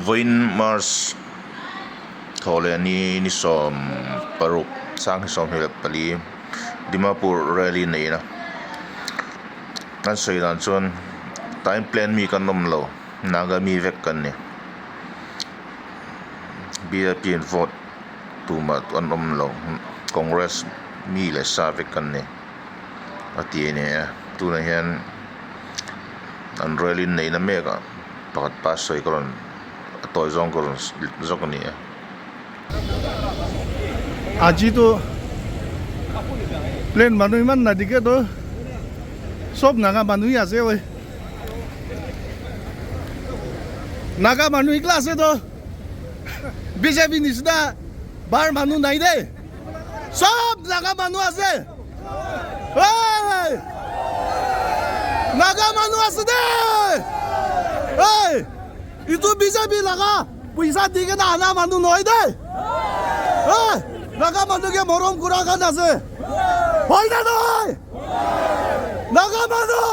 Voin Mars thole ni som paruk sang som hilap pali Dimapur rally nei na kan sei dan chon time plan mi kan nom lo naga mi vek kan ni BJP vote tu ma an nom lo congress mi le sa vek kan ni ati ne tu na hian an rally nei na me ka pakat pas soi koron toy zong koron zok ni আজি তো plan মানুহ ইমান নাদিকে তো সব নাগা মানুহ আছে ওই নাগা মানুহ ইকলা আছে তো বিজেপি নিচিনা বাৰ মানুহ নাই দে সব নাগা মানুহ আছে নাগা মানুহ আছে দে ইটো বিজেপি লাগা পইচা দি কেনে আনা মানুহ নহয় দে নাগা মানুহকে মৰম কৰা কাৰণ আছে হয় না নহয় নাগা মানুহ